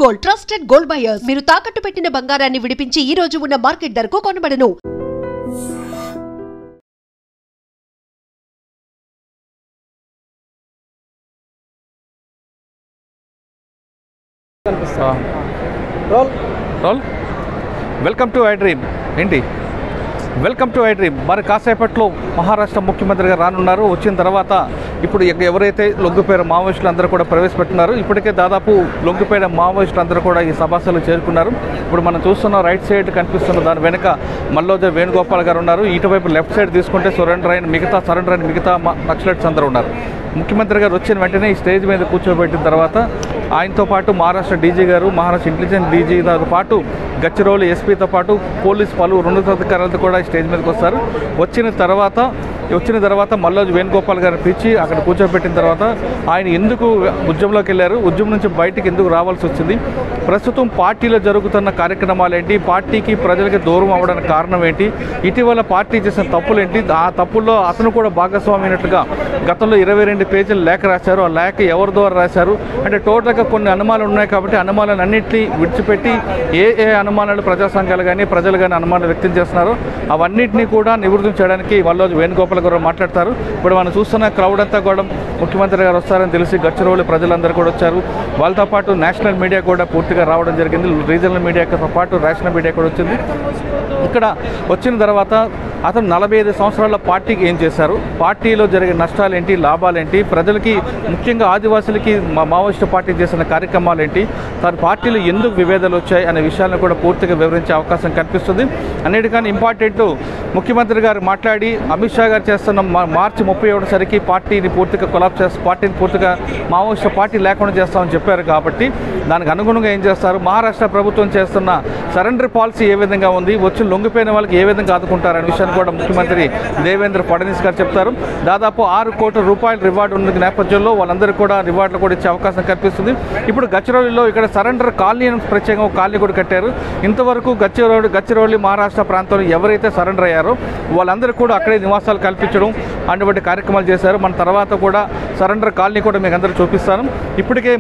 Gold trusted gold buyers మీరు తాకట్టు పెట్టిన బంగారాన్ని విడిపించి ఈ రోజు ఉన్న మార్కెట్ ధరకు కొనబడను. Welcome to I dream. ఏంటి వెల్కమ్ టు ఐ డ్రీమ్. మరి కాసేపట్లో మహారాష్ట్ర ముఖ్యమంత్రిగా రానున్నారు. వచ్చిన తర్వాత ఇప్పుడు ఎవరైతే లొంగిపోయిన మావోయిస్టులు అందరూ కూడా ప్రవేశపెట్టున్నారు. ఇప్పటికే దాదాపు లొంగిపోయిన మావోయిస్టులు అందరూ కూడా ఈ సభాస్థలు చేరుకున్నారు. ఇప్పుడు మనం చూస్తున్న రైట్ సైడ్ కనిపిస్తున్న దాని వెనుక మల్లోజ వేణుగోపాల్ గారు ఉన్నారు. ఇటువైపు లెఫ్ట్ సైడ్ తీసుకుంటే సరెండర్ అయిన మిగతా నక్సలైట్స్ అందరూ ఉన్నారు. ముఖ్యమంత్రి గారు వచ్చిన వెంటనే ఈ స్టేజ్ మీద కూర్చోబెట్టిన తర్వాత ఆయనతో పాటు మహారాష్ట్ర డీజీ గారు, మహారాష్ట్ర ఇంటెలిజెన్స్ డీజీతో పాటు గచ్చిరోలి ఎస్పీతో పాటు పోలీస్ పలువురు ఉన్నతాధికారులతో కూడా స్టేజ్ మీదకి వస్తారు. వచ్చిన తర్వాత మల్లోజ వేణుగోపాల్ గారిని పిలిచి అక్కడ కూర్చోబెట్టిన తర్వాత ఆయన ఎందుకు ఉద్యమంలోకి వెళ్ళారు, ఉద్యమం నుంచి బయటికి ఎందుకు రావాల్సి వచ్చింది, ప్రస్తుతం పార్టీలో జరుగుతున్న కార్యక్రమాలు ఏంటి, పార్టీకి ప్రజలకి దూరం అవ్వడానికి కారణం ఏంటి, ఇటీవల పార్టీ చేసిన తప్పులు ఏంటి, ఆ తప్పుల్లో అతను కూడా భాగస్వామి అయినట్టుగా గతంలో 22 పేజీలు లేఖ రాశారు. ఆ లేఖ ఎవరి ద్వారా రాశారు అంటే టోటల్గా కొన్ని అనుమానాలు ఉన్నాయి. కాబట్టి అనుమానాలు అన్నింటినీ విడిచిపెట్టి ఏ అనుమానాలు ప్రజా సంఘాలు కానీ ప్రజలు కానీ అనుమానాలు వ్యక్తం చేస్తున్నారో అవన్నింటినీ కూడా నివృత్తి చేయడానికి మల్లోజ వేణుగోపాల్ గారు మాట్లాడతారు. ఇప్పుడు మనం చూస్తున్న క్రౌడ్ అంతా కూడా ముఖ్యమంత్రి గారు వస్తారని తెలిసి గచ్చిరోలి ప్రజలందరూ కూడా వచ్చారు. వాళ్ళతో పాటు నేషనల్ మీడియా కూడా పూర్తిగా రావడం జరిగింది. రీజనల్ మీడియాతో పాటు నేషనల్ మీడియా కూడా వచ్చింది. ఇక్కడ వచ్చిన తర్వాత అతను 45 సంవత్సరాల పార్టీకి ఏం చేశారు, పార్టీలో జరిగే నష్టాలు ఏంటి, లాభాలు ఏంటి, ప్రజలకి ముఖ్యంగా ఆదివాసులకి మావోయిస్టు పార్టీ చేసిన కార్యక్రమాలు ఏంటి, తన పార్టీలో ఎందుకు విభేదాలు వచ్చాయి అనే విషయాలను కూడా పూర్తిగా వివరించే అవకాశం కనిపిస్తుంది. అన్నిటికన్నా ఇంపార్టెంట్ ముఖ్యమంత్రి గారు మాట్లాడి అమిత్ షా గారు చేస్తున్న మార్చి 31 పార్టీని పూర్తిగా కొలాప్స్ చేస్తారు, పార్టీని పూర్తిగా మావోయిస్టు పార్టీ లేకుండా చేస్తామని చెప్పారు. కాబట్టి దానికి అనుగుణంగా ఏం చేస్తారు, మహారాష్ట్ర ప్రభుత్వం చేస్తున్న సరెండర్ పాలసీ ఏ విధంగా ఉంది, వచ్చి లొంగిపోయిన వాళ్ళకి ఏ విధంగా ఆదుకుంటారనే విషయాన్ని కూడా ముఖ్యమంత్రి దేవేంద్ర ఫడ్నవీస్ గారు చెప్తారు. దాదాపు 6 కోట్ల రూపాయల రివార్డు ఉన్న నేపథ్యంలో వాళ్ళందరూ కూడా రివార్డులు కూడా ఇచ్చే అవకాశం కనిపిస్తుంది. ఇప్పుడు గచ్చిరోలిలో ఇక్కడ సరెండర్ కాలనీ ప్రత్యేకంగా ఒక కాలనీ కూడా కట్టారు. ఇంతవరకు గచ్చిరోలి మహారాష్ట్ర ప్రాంతంలో ఎవరైతే సరెండర్ అయ్యారో వాళ్ళందరూ కూడా అక్కడే నివాసాలు కల్పించడం అటువంటి కార్యక్రమాలు చేశారు. మన తర్వాత కూడా సరెండర్ కాలనీ కూడా మీకు అందరూ చూపిస్తాను. ఇప్పటికే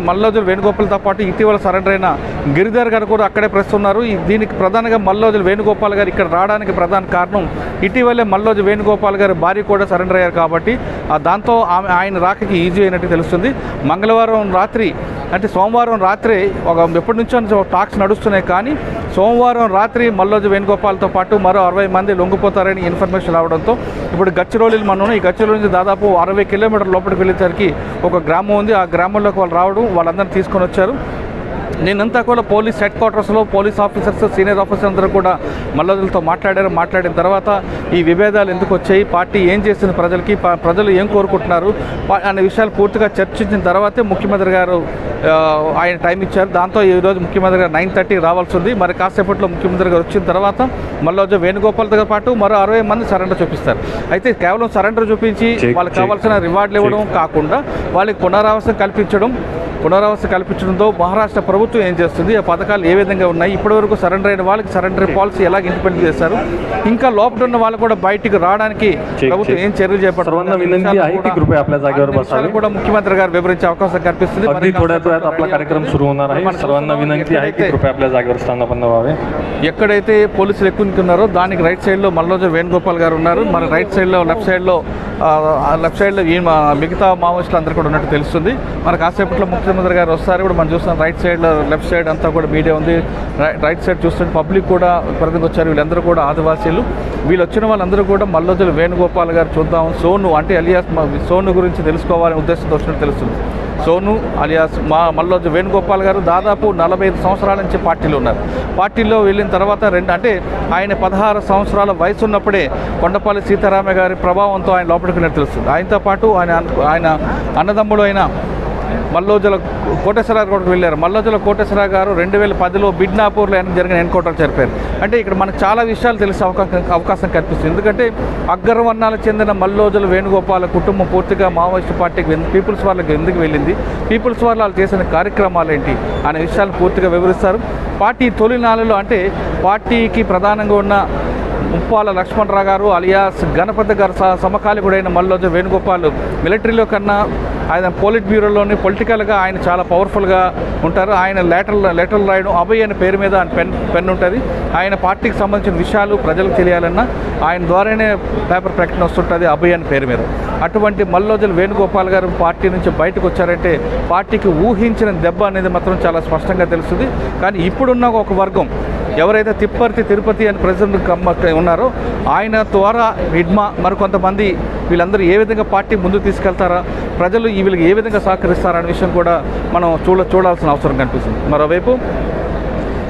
మల్లోజ వేణుగోపాల్తో పాటు ఇటీవల సరెండర్ అయిన గిరిధర్ గారు కూడా అక్కడే ప్రస్తున్నారు. దీనికి ప్రధానంగా మల్లోజ వేణుగోపాల్ గారు ఇక్కడ రావడానికి ప్రధాన కారణం ఇటీవలే మల్లోజ వేణుగోపాల్ గారి భార్య కూడా సరెండర్ అయ్యారు. కాబట్టి దాంతో ఆయన రాకకి ఈజీ అయినట్టు తెలుస్తుంది. మంగళవారం రాత్రి అంటే సోమవారం రాత్రి ఎప్పటి నుంచో టాక్స్ నడుస్తున్నాయి. కానీ సోమవారం రాత్రి మల్లోజ వేణుగోపాల్తో పాటు మరో 60 మంది లొంగిపోతారని ఇన్ఫర్మేషన్ రావడంతో ఇప్పుడు గచ్చిరోలిలో మనం ఈ గచ్చిరోలి నుంచి దాదాపు 60 కిలోమీటర్ల లోపలికి వెళ్ళేసరికి ఒక గ్రామం ఉంది. ఆ గ్రామంలోకి వాళ్ళు రావడం, వాళ్ళందరినీ తీసుకొని వచ్చారు. నేనంతా కూడా పోలీస్ హెడ్ క్వార్టర్స్లో పోలీస్ ఆఫీసర్స్, సీనియర్ ఆఫీసర్ అందరూ కూడా మల్లోజులతో మాట్లాడిన తర్వాత ఈ విభేదాలు ఎందుకు వచ్చాయి, పార్టీ ఏం చేస్తుంది, ప్రజలు ఏం కోరుకుంటున్నారు అనే విషయాలు పూర్తిగా చర్చించిన తర్వాతే ముఖ్యమంత్రి గారు ఆయన టైం ఇచ్చారు. దాంతో ఈరోజు ముఖ్యమంత్రి గారు 9:30 రావాల్సి ఉంది. మరి కాసేపట్లో ముఖ్యమంత్రి గారు వచ్చిన తర్వాత మల్లోజ వేణుగోపాల్తో పాటు మరో 60 మంది సరెండర్ చూపిస్తారు. అయితే కేవలం సరెండర్ చూపించి వాళ్ళకి కావాల్సిన రివార్డులు ఇవ్వడం కాకుండా వాళ్ళకి పునరావాసం కల్పించడంతో మహారాష్ట్ర ప్రభుత్వం ఏం చేస్తుంది, ఆ పథకాలు ఏ విధంగా ఉన్నాయి, ఇప్పటివరకు సరెండర్ అయిన వాళ్ళకి సరెండర్ పాలసీ ఎలా ఇంప్లిమెంట్ చేశారు, ఇంకా లోపల ఉన్న వాళ్ళు కూడా బయటికి రావడానికి ప్రభుత్వం ఏం చర్యలు చేపట్టారు కూడా ముఖ్యమంత్రి గారు వివరించే అవకాశం కనిపిస్తుంది. ఎక్కడైతే పోలీసులు ఎక్కున్నారో దానికి రైట్ సైడ్ లో మల్లోజ వేణుగోపాల్ గారు ఉన్నారు. మన రైట్ సైడ్ లో లెఫ్ట్ సైడ్ లో మిగతా మావోయిస్టులు అందరూ కూడా ఉన్నట్టు తెలుస్తుంది. మన కాసేపట్లో ముఖ్యమంత్రి గారు వస్తారు. ఇప్పుడు మనం చూస్తున్నాం రైట్ సైడ్లో లెఫ్ట్ సైడ్ అంతా కూడా మీడియా ఉంది. రైట్ సైడ్ చూస్తుంటే పబ్లిక్ కూడా ప్రజలకు వచ్చారు. వీళ్ళందరూ కూడా ఆదివాసీలు. వీళ్ళు వచ్చిన వాళ్ళందరూ కూడా మల్లోజ వేణుగోపాల్ గారు చూద్దాం, సోను అంటే అలియాస్ సోను గురించి తెలుసుకోవాలనే ఉద్దేశంతో వచ్చినట్టు తెలుస్తుంది. సోను అలియాస్ మల్లోజ వేణుగోపాల్ గారు దాదాపు 45 సంవత్సరాల నుంచి పార్టీలో ఉన్నారు. పార్టీలో వెళ్ళిన తర్వాత అంటే ఆయన 16 సంవత్సరాల వయసు ఉన్నప్పుడే కొండపల్లి సీతారామయ్య గారి ప్రభావంతో ఆయన లోపలికి తెలుస్తుంది. ఆయనతో పాటు ఆయన అన్నదమ్ముడు అయిన మల్లోజుల కోటేశ్వరరావు కూడా వెళ్ళారు. మల్లోజుల కోటేశ్వరరావు గారు 2010లో బిడ్నాపూర్లో జరిగిన ఎన్కౌంటర్ జరిపారు. అంటే ఇక్కడ మనకు చాలా విషయాలు తెలిసే అవకాశం కనిపిస్తుంది. ఎందుకంటే అగ్రవర్ణాలకు చెందిన మల్లోజుల వేణుగోపాల కుటుంబం పూర్తిగా మావోయిస్టు పార్టీకి పీపుల్స్ వాళ్ళకి ఎందుకు వెళ్ళింది, పీపుల్స్ వాళ్ళు చేసిన కార్యక్రమాలు ఏంటి అనే విషయాలు పూర్తిగా వివరిస్తారు. పార్టీ తొలి నాలుగులో అంటే పార్టీకి ప్రధానంగా ఉన్న ఉప్పాల లక్ష్మణరావు గారు అలియాస్ గణపతి గారు సమకాలికుడైన మల్లోజ వేణుగోపాల్ మిలిటరీలో కన్నా ఆయన పోలిట్ బ్యూరోలోని పొలిటికల్గా ఆయన చాలా పవర్ఫుల్గా ఉంటారు. ఆయన లెటర్లు రాయడం అభయ్ అనే పేరు మీద ఆయన పెన్ ఉంటుంది. ఆయన పార్టీకి సంబంధించిన విషయాలు ప్రజలకు తెలియాలన్నా ఆయన ద్వారానే పేపర్ ప్రకటన వస్తుంటుంది అభయ్ అనే పేరు మీద. అటువంటి మల్లోజల వేణుగోపాల్ గారు పార్టీ నుంచి బయటకు వచ్చారంటే పార్టీకి ఊహించిన దెబ్బ అనేది మాత్రం చాలా స్పష్టంగా తెలుస్తుంది. కానీ ఇప్పుడున్న ఒక వర్గం ఎవరైతే తిరుపతి అని ప్రెసిడెంట్ ఉన్నారో ఆయన ద్వారా హిడ్మా మరికొంతమంది వీళ్ళందరూ ఏ విధంగా పార్టీ ముందుకు తీసుకెళ్తారా, ప్రజలు వీళ్ళకి ఏ విధంగా సహకరిస్తారనే విషయం కూడా మనం చూడాల్సిన అవసరం కనిపిస్తుంది. మరోవైపు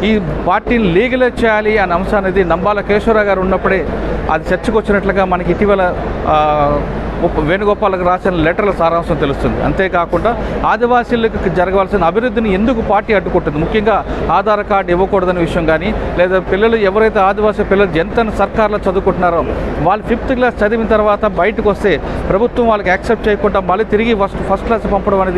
ఈ పార్టీని లీగలైజ్ చేయాలి అనే అంశం అనేది నంబాల కేశవరావు గారు ఉన్నప్పుడే అది చర్చకు వచ్చినట్లుగా మనకి ఇటీవల వేణుగోపాల్కి రాసిన లెటర్ల సారాంశం తెలుస్తుంది. అంతేకాకుండా ఆదివాసీలకు జరగవలసిన అభివృద్ధిని ఎందుకు పార్టీ అడ్డుకుంటుంది, ముఖ్యంగా ఆధార్ కార్డు ఇవ్వకూడదనే విషయం కానీ, లేదా పిల్లలు ఎవరైతే ఆదివాసీ పిల్లలు జంతన్ సర్కార్లో చదువుకుంటున్నారో వాళ్ళు 5th క్లాస్ చదివిన తర్వాత బయటకు వస్తే ప్రభుత్వం వాళ్ళకి యాక్సెప్ట్ చేయకుండా మళ్ళీ తిరిగి ఫస్ట్ క్లాస్ పంపడం అనేది